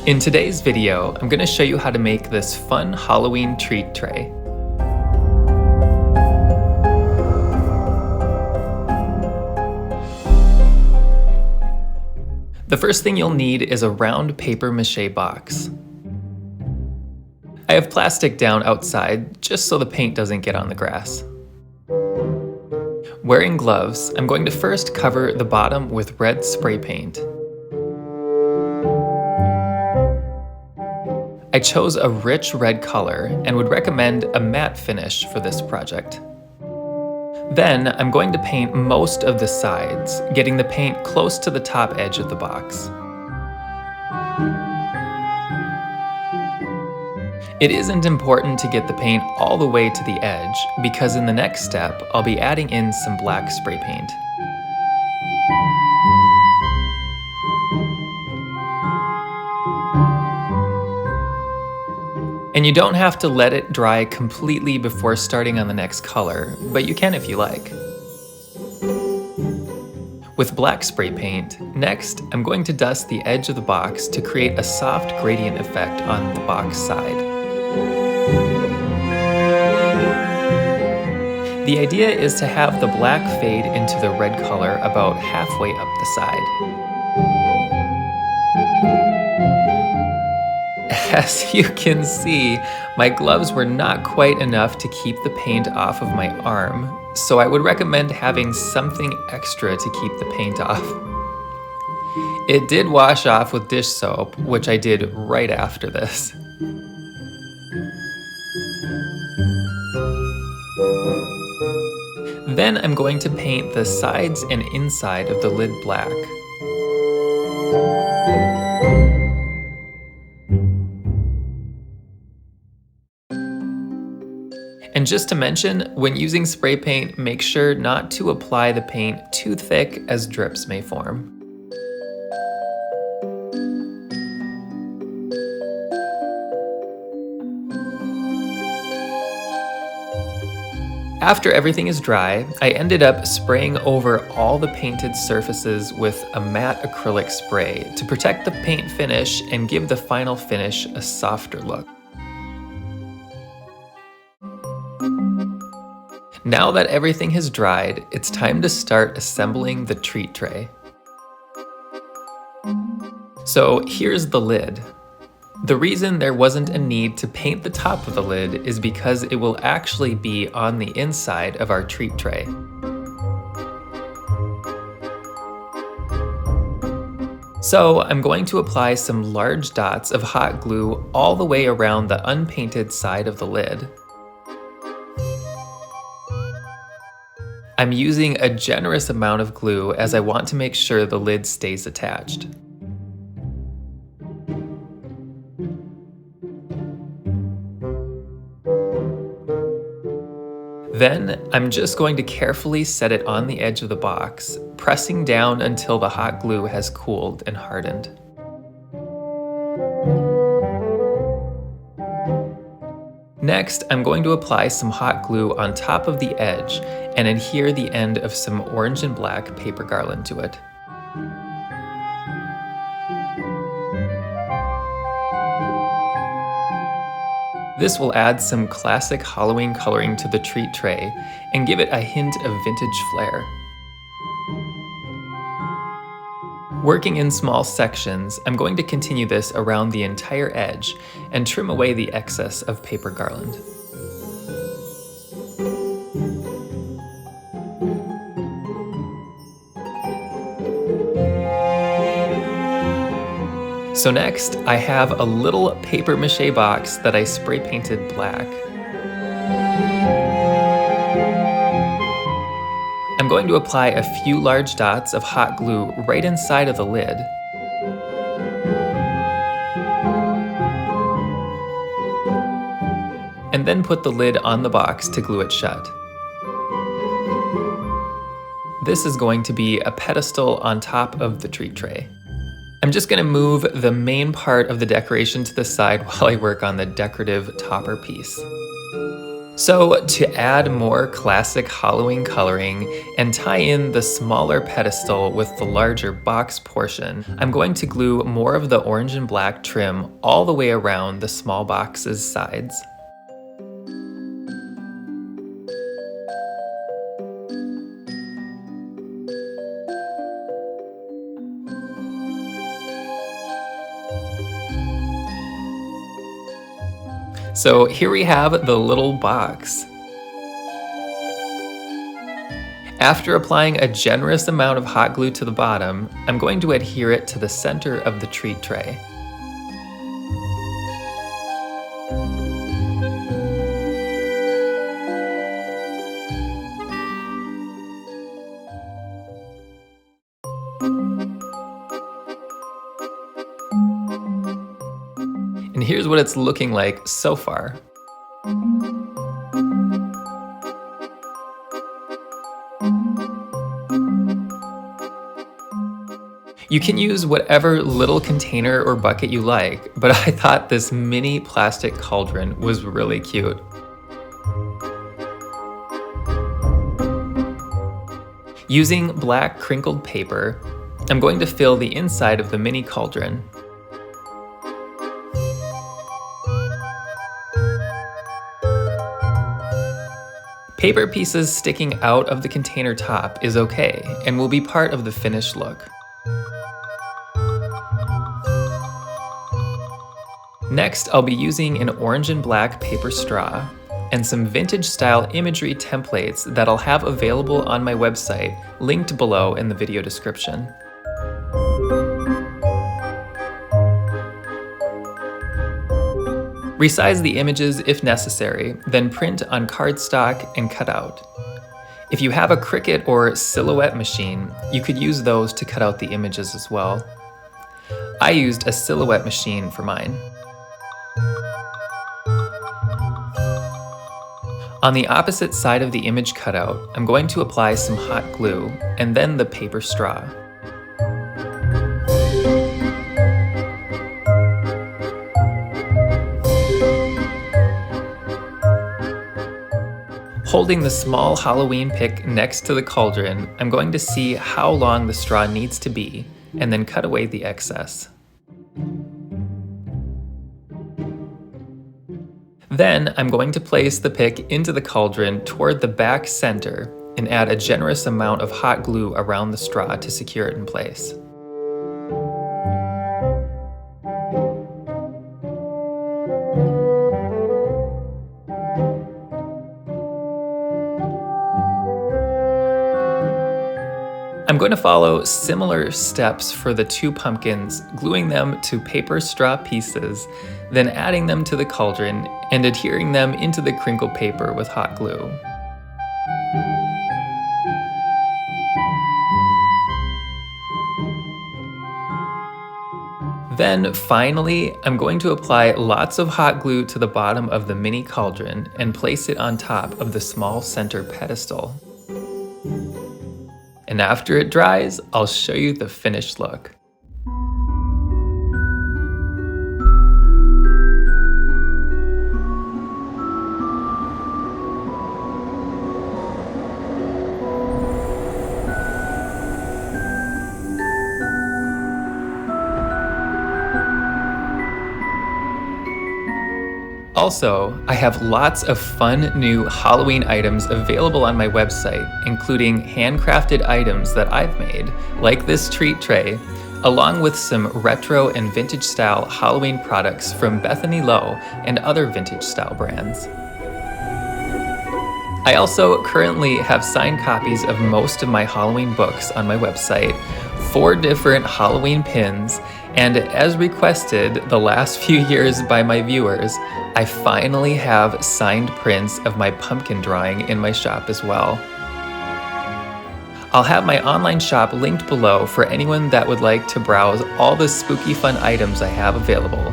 In today's video, I'm going to show you how to make this fun Halloween treat tray. The first thing you'll need is a round paper mache box. I have plastic down outside just so the paint doesn't get on the grass. Wearing gloves, I'm going to first cover the bottom with red spray paint. I chose a rich red color and would recommend a matte finish for this project. Then I'm going to paint most of the sides, getting the paint close to the top edge of the box. It isn't important to get the paint all the way to the edge because in the next step, I'll be adding in some black spray paint. And you don't have to let it dry completely before starting on the next color, but you can if you like. With black spray paint, next I'm going to dust the edge of the box to create a soft gradient effect on the box side. The idea is to have the black fade into the red color about halfway up the side. As you can see, my gloves were not quite enough to keep the paint off of my arm, so I would recommend having something extra to keep the paint off. It did wash off with dish soap, which I did right after this. Then I'm going to paint the sides and inside of the lid black. And just to mention, when using spray paint, make sure not to apply the paint too thick as drips may form. After everything is dry, I ended up spraying over all the painted surfaces with a matte acrylic spray to protect the paint finish and give the final finish a softer look. Now that everything has dried, it's time to start assembling the treat tray. So here's the lid. The reason there wasn't a need to paint the top of the lid is because it will actually be on the inside of our treat tray. So I'm going to apply some large dots of hot glue all the way around the unpainted side of the lid. I'm using a generous amount of glue as I want to make sure the lid stays attached. Then I'm just going to carefully set it on the edge of the box, pressing down until the hot glue has cooled and hardened. Next, I'm going to apply some hot glue on top of the edge and adhere the end of some orange and black paper garland to it. This will add some classic Halloween coloring to the treat tray and give it a hint of vintage flair. Working in small sections, I'm going to continue this around the entire edge and trim away the excess of paper garland. So next, I have a little paper mache box that I spray painted black. I'm going to apply a few large dots of hot glue right inside of the lid. And then put the lid on the box to glue it shut. This is going to be a pedestal on top of the treat tray. I'm just going to move the main part of the decoration to the side while I work on the decorative topper piece. So, to add more classic Halloween coloring and tie in the smaller pedestal with the larger box portion, I'm going to glue more of the orange and black trim all the way around the small box's sides. So here we have the little box. After applying a generous amount of hot glue to the bottom, I'm going to adhere it to the center of the treat tray. And here's what it's looking like so far. You can use whatever little container or bucket you like, but I thought this mini plastic cauldron was really cute. Using black crinkled paper, I'm going to fill the inside of the mini cauldron. Paper pieces sticking out of the container top is okay and will be part of the finished look. Next, I'll be using an orange and black paper straw and some vintage style imagery templates that I'll have available on my website, linked below in the video description. Resize the images if necessary, then print on cardstock and cut out. If you have a Cricut or Silhouette machine, you could use those to cut out the images as well. I used a Silhouette machine for mine. On the opposite side of the image cutout, I'm going to apply some hot glue and then the paper straw. Holding the small Halloween pick next to the cauldron, I'm going to see how long the straw needs to be and then cut away the excess. Then I'm going to place the pick into the cauldron toward the back center and add a generous amount of hot glue around the straw to secure it in place. I'm going to follow similar steps for the two pumpkins, gluing them to paper straw pieces, then adding them to the cauldron and adhering them into the crinkled paper with hot glue. Then finally, I'm going to apply lots of hot glue to the bottom of the mini cauldron and place it on top of the small center pedestal. And after it dries, I'll show you the finished look. Also, I have lots of fun new Halloween items available on my website, including handcrafted items that I've made, like this treat tray, along with some retro and vintage style Halloween products from Bethany Lowe and other vintage style brands. I also currently have signed copies of most of my Halloween books on my website, 4 different Halloween pins, and as requested the last few years by my viewers, I finally have signed prints of my pumpkin drawing in my shop as well. I'll have my online shop linked below for anyone that would like to browse all the spooky fun items I have available.